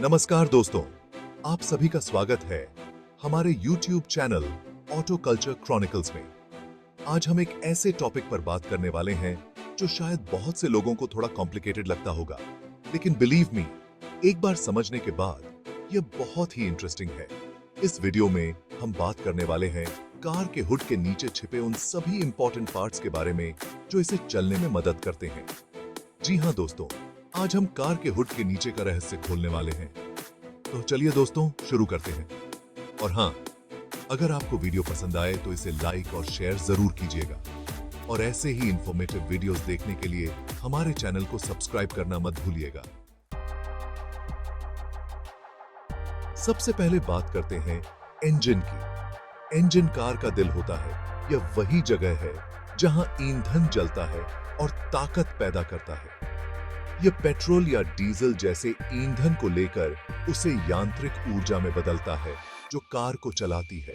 नमस्कार दोस्तों, आप सभी का स्वागत है हमारे YouTube channel auto culture chronicles में। आज हम एक ऐसे टॉपिक पर बात करने वाले हैं जो शायद बहुत से लोगों को थोड़ा कॉम्प्लिकेटेड लगता होगा, लेकिन बिलीव मी, एक बार समझने के बाद यह बहुत ही इंटरेस्टिंग है। इस वीडियो में हम बात करने वाले हैं कार के हुड के नीचे छिपे उन सभी इंपॉर्टेंट पार्ट्स के बारे में जो इसे चलने में मदद करते हैं। जी हाँ दोस्तों, आज हम कार के हुड के नीचे का रहस्य खोलने वाले हैं। तो चलिए दोस्तों, शुरू करते हैं। और हाँ, अगर आपको वीडियो पसंद आए तो इसे लाइक और शेयर जरूर कीजिएगा और ऐसे ही इंफॉर्मेटिव वीडियोस देखने के लिए हमारे चैनल को सब्सक्राइब करना मत भूलिएगा। सबसे पहले बात करते हैं इंजन की। इंजन कार का दिल होता है। यह वही जगह है जहां ईंधन जलता है और ताकत पैदा करता है। यह पेट्रोल या डीजल जैसे ईंधन को लेकर उसे यांत्रिक ऊर्जा में बदलता है जो कार को चलाती है।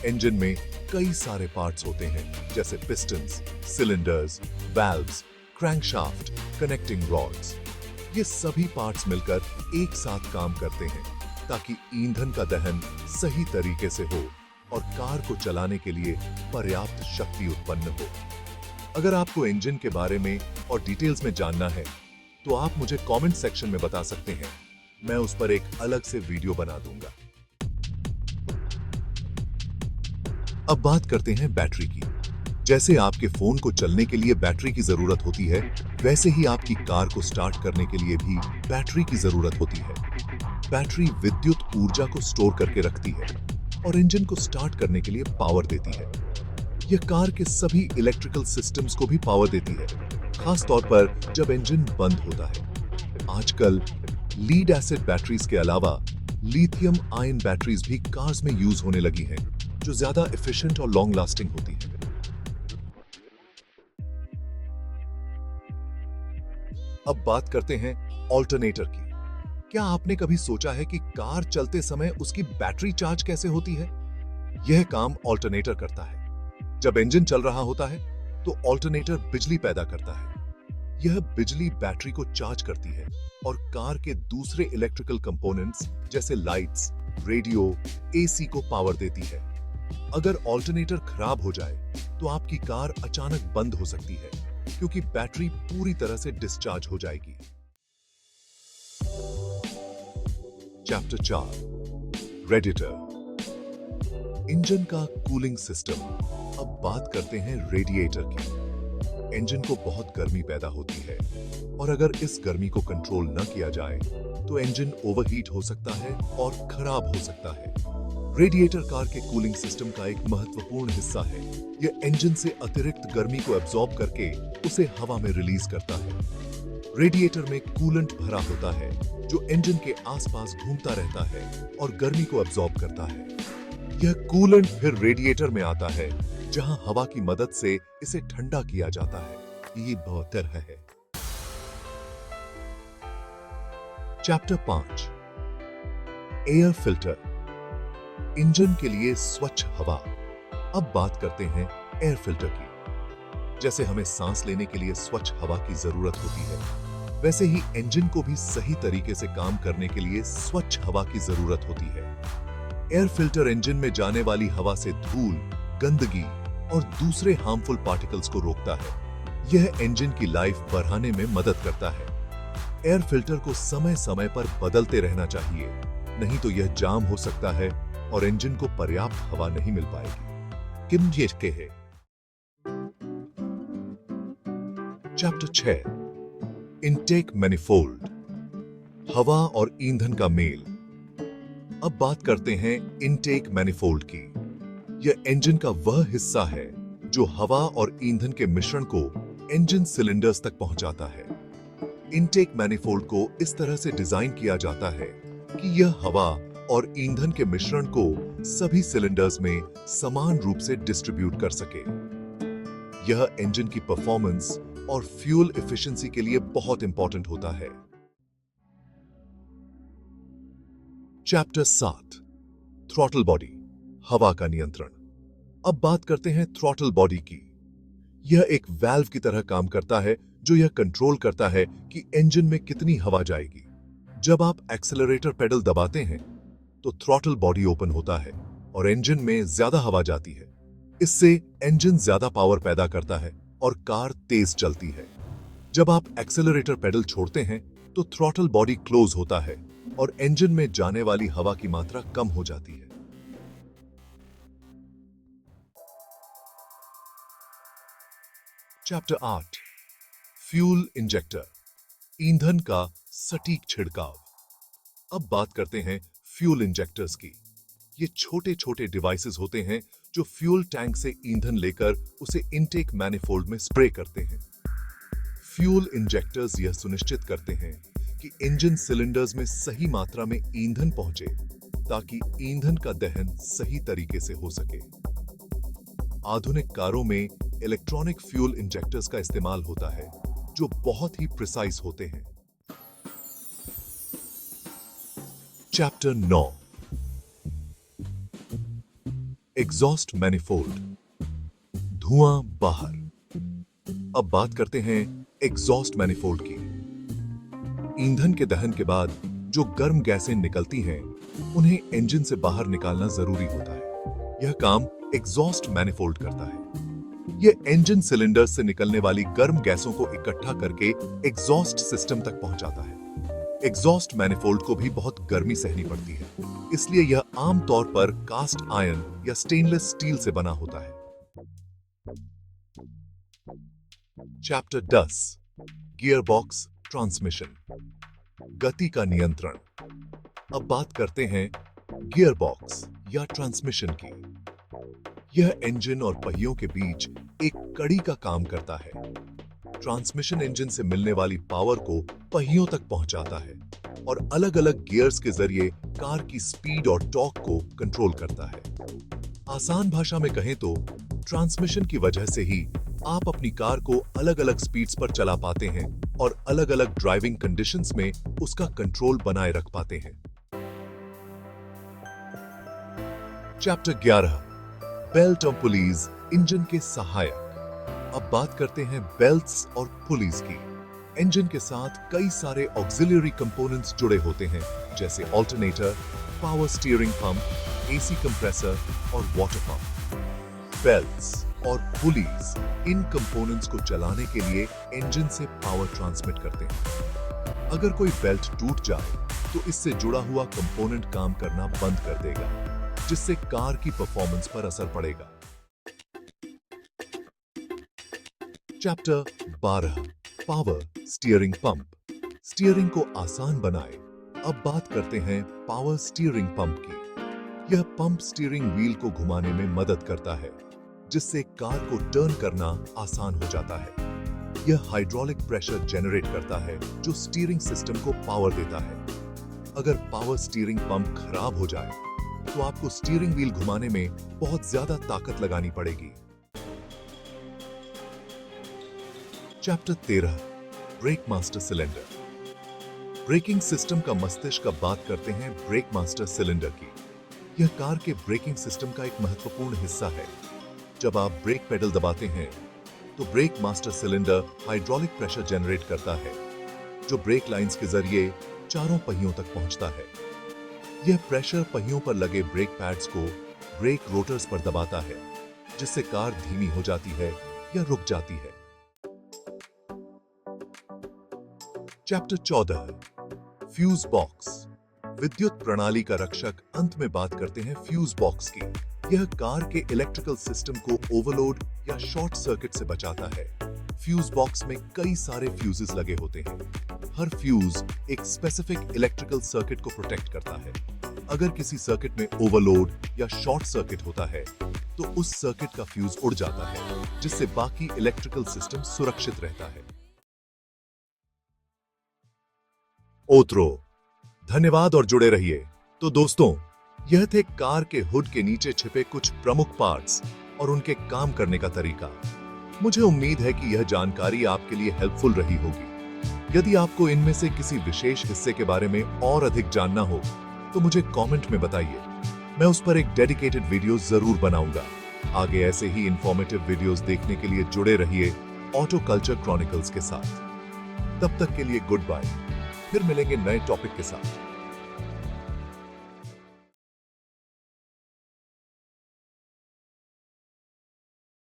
इंजन में कई सारे पार्ट्स होते हैं जैसे pistons, cylinders, valves, crankshaft, connecting rods. ये सभी पार्ट्स मिलकर एक साथ काम करते हैं ताकि ईंधन का दहन सही तरीके से हो और कार को चलाने के लिए पर्याप्त शक्ति उत्पन्न हो। अगर आपको इंजन के बारे में और डिटेल्स में जानना है तो आप मुझे कमेंट सेक्शन में बता सकते हैं। मैं उस पर एक अलग से वीडियो बना दूंगा। अब बात करते हैं बैटरी की। जैसे आपके फोन को चलने के लिए बैटरी की जरूरत होती है, वैसे ही आपकी कार को स्टार्ट करने के लिए भी बैटरी की जरूरत होती है। बैटरी विद्युत ऊर्जा को स्टोर करके रखती है और इंजन को स्टार्ट करने के लिए पावर देती है। यह कार के सभी इलेक्ट्रिकल सिस्टम्स को भी पावर देती है, खास तौर पर जब इंजन बंद होता है। आजकल लीड एसिड बैटरीज के अलावा लिथियम आयन बैटरीज भी कार्स में यूज होने लगी हैं, जो ज्यादा एफिशिएंट और लॉन्ग लास्टिंग होती है। अब बात करते हैं ऑल्टरनेटर की। क्या आपने कभी सोचा है कि कार चलते समय उसकी बैटरी चार्ज कैसे होती है? यह काम ऑल्टरनेटर करता है। जब इंजन चल रहा होता है तो ऑल्टरनेटर बिजली पैदा करता है। यह बिजली बैटरी को चार्ज करती है और कार के दूसरे इलेक्ट्रिकल कंपोनेंट्स जैसे लाइट्स, रेडियो, एसी को पावर देती है। अगर ऑल्टरनेटर खराब हो जाए तो आपकी कार अचानक बंद हो सकती है क्योंकि बैटरी पूरी तरह से डिस्चार्ज हो जाएगी। चैप्टर 4, रेडिएटर, इंजन का कूलिंग सिस्टम। अब बात करते हैं रेडिएटर की। इंजन को बहुत गर्मी पैदा होती है और अगर इस गर्मी को कंट्रोल न किया जाए तो इंजन ओवरहीट हो सकता है और खराब हो सकता है। रेडिएटर कार के कूलिंग सिस्टम का एक महत्वपूर्ण हिस्सा है। यह इंजन से अतिरिक्त गर्मी को एब्जॉर्ब करके उसे हवा में रिलीज करता है। रेडिएटर में कूलेंट भरा होता है जो इंजन के आसपास घूमता रहता है और गर्मी को एब्जॉर्ब करता है। यह कूलेंट फिर रेडिएटर में आता है जहां हवा की मदद से इसे ठंडा किया जाता है। ये बेहतर है। चैप्टर 5, एयर फिल्टर, इंजन के लिए स्वच्छ हवा। अब बात करते हैं एयर फिल्टर की। जैसे हमें सांस लेने के लिए स्वच्छ हवा की जरूरत होती है, वैसे ही इंजन को भी सही तरीके से काम करने के लिए स्वच्छ हवा की जरूरत होती है। एयर फिल्टर इंजन में जाने वाली हवा से धूल, गंदगी और दूसरे हार्मफुल पार्टिकल्स को रोकता है। यह इंजन की लाइफ बढ़ाने में मदद करता है। एयर फिल्टर को समय समय पर बदलते रहना चाहिए, नहीं तो यह जाम हो सकता है और इंजन को पर्याप्त हवा नहीं मिल पाएगी। किम ये है। चैप्टर 6, इनटेक मैनिफोल्ड, हवा और ईंधन का मेल। अब बात करते हैं इनटेक मैनिफोल्ड की। यह इंजन का वह हिस्सा है जो हवा और ईंधन के मिश्रण को इंजन सिलेंडर्स तक पहुंचाता है। इनटेक मैनिफोल्ड को इस तरह से डिजाइन किया जाता है कि यह हवा और ईंधन के मिश्रण को सभी सिलेंडर्स में समान रूप से डिस्ट्रीब्यूट कर सके। यह इंजन की परफॉर्मेंस और फ्यूल एफिशिएंसी के लिए बहुत इंपॉर्टेंट होता है। चैप्टर 7, थ्रॉटल बॉडी, हवा का नियंत्रण। अब बात करते हैं थ्रॉटल बॉडी की। यह एक वाल्व की तरह काम करता है जो यह कंट्रोल करता है कि इंजन में कितनी हवा जाएगी। जब आप एक्सेलरेटर पेडल दबाते हैं तो थ्रॉटल बॉडी ओपन होता है और इंजन में ज्यादा हवा जाती है। इससे इंजन ज्यादा पावर पैदा करता है और कार तेज चलती है। जब आप एक्सेलरेटर पेडल छोड़ते हैं तो थ्रॉटल बॉडी क्लोज होता है और इंजन में जाने वाली हवा की मात्रा कम हो जाती है। चैप्टर 8 फ्यूल इंजेक्टर, ईंधन का सटीक छिड़काव। अब बात करते हैं फ्यूल इंजेक्टर्स की। ये छोटे छोटे डिवाइसेस होते हैं जो फ्यूल टैंक से ईंधन लेकर उसे इनटेक मैनिफोल्ड में स्प्रे करते हैं। फ्यूल इंजेक्टर्स यह सुनिश्चित करते हैं कि इंजन सिलेंडर्स में सही मात्रा में ईंधन पहुंचे ताकि ईंधन का दहन सही तरीके से हो सके। आधुनिक कारों में इलेक्ट्रॉनिक फ्यूल इंजेक्टर्स का इस्तेमाल होता है जो बहुत ही प्रिसाइज होते हैं। चैप्टर 9 एग्जॉस्ट मैनिफोल्ड, धुआं बाहर। अब बात करते हैं एग्जॉस्ट मैनिफोल्ड की। ईंधन के दहन के बाद जो गर्म गैसें निकलती हैं उन्हें इंजन से बाहर निकालना जरूरी होता है। यह काम एग्जॉस्ट मैनिफोल्ड करता है। यह इंजन सिलेंडर से निकलने वाली गर्म गैसों को इकट्ठा करके एग्जॉस्ट सिस्टम तक पहुंचाता है। एग्जॉस्ट मैनिफोल्ड को भी बहुत गर्मी सहनी पड़ती है, इसलिए यह आमतौर पर कास्ट आयरन या स्टेनलेस स्टील से बना होता है। चैप्टर 10 गियरबॉक्स ट्रांसमिशन, गति का नियंत्रण। अब बात करते हैं गियरबॉक्स या ट्रांसमिशन की। यह इंजन और पहियों के बीच एक कड़ी का काम करता है। ट्रांसमिशन इंजन से मिलने वाली पावर को पहियों तक पहुंचाता है और अलग-अलग गियर्स के जरिए कार की स्पीड और टॉर्क को कंट्रोल करता है। आसान भाषा में कहें तो ट्रांसमिशन की वजह से ही आप अपनी कार को अलग-अलग स्पीड्स पर चला पाते हैं और अलग-अलग ड्राइविंग कंडीशंस में उसका कंट्रोल बनाए रख पाते हैं। चैप्टर 11 बेल्ट और पुलीज, इंजन के सहायक। अब बात करते हैं बेल्ट्स और पुलीज की। इंजन के साथ कई सारे ऑक्सिलरी कंपोनेंट्स जुड़े होते हैं, जैसे alternator, power steering pump, AC compressor और वाटर पंप। बेल्ट्स और पुलीज इन कंपोनेंट्स को चलाने के लिए इंजन से पावर ट्रांसमिट करते हैं। अगर कोई बेल्ट टूट जाए तो इससे जुड़ा हुआ कंपोनेंट काम करना बंद कर देगा, जिससे कार की परफॉर्मेंस पर असर पड़ेगा। Chapter 12 power steering pump, steering को आसान बनाए। अब बात करते हैं पावर स्टीयरिंग पंप की। यह पंप स्टीयरिंग व्हील को घुमाने में मदद करता है, जिससे कार को टर्न करना आसान हो जाता है। यह हाइड्रोलिक प्रेशर जनरेट करता है जो स्टीयरिंग सिस्टम को पावर देता है। अगर पावर स्टीयरिंग पंप खराब हो जाए तो आपको स्टीयरिंग व्हील घुमाने में बहुत ज्यादा ताकत लगानी पड़ेगी। Chapter 13 brake master cylinder, braking system का मस्तिष्क। अब बात करते हैं ब्रेक मास्टर सिलेंडर की। यह कार के ब्रेकिंग सिस्टम का एक महत्वपूर्ण हिस्सा है। जब आप ब्रेक पेडल दबाते हैं तो brake master cylinder hydraulic pressure generate करता है, जो ब्रेक लाइंस के जरिए चारों पहियों तक पहुंचता है। यह प्रेशर पहियों पर लगे ब्रेक पैड्स को ब्रेक रोटर्स पर दबाता है, जिससे कार धीमी हो जाती है या रुक जाती है। चैप्टर 14 फ्यूज बॉक्स, विद्युत प्रणाली का रक्षक। अंत में बात करते हैं फ्यूज बॉक्स की। यह कार के इलेक्ट्रिकल सिस्टम को ओवरलोड या शॉर्ट सर्किट से बचाता है। फ्यूज बॉक्स में कई सारे फ्यूजेस लगे होते हैं। हर फ्यूज एक स्पेसिफिक इलेक्ट्रिकल सर्किट को प्रोटेक्ट करता है। अगर किसी सर्किट में ओवरलोड या शॉर्ट सर्किट होता है तो उस सर्किट का फ्यूज उड़ जाता है, जिससे बाकी इलेक्ट्रिकल सिस्टम सुरक्षित रहता है। ओत्रो, धन्यवाद और जुड़े रहिए। तो दोस्तों, यह थे कार के हुड के नीचे छिपे कुछ प्रमुख पार्ट्स और उनके काम करने का तरीका। मुझे उम्मीद है कि यह जानकारी आपके लिए हेल्पफुल रही होगी। यदि आपको इनमें से किसी विशेष हिस्से के बारे में और अधिक जानना हो तो मुझे कमेंट में बताइए। मैं उस पर एक डेडिकेटेड वीडियो जरूर बनाऊंगा। आगे ऐसे ही इंफॉर्मेटिव वीडियोस देखने के लिए जुड़े रहिए ऑटो कल्चर क्रॉनिकल्स के साथ। तब तक के लिए गुड बाय। फिर मिलेंगे नए टॉपिक के साथ।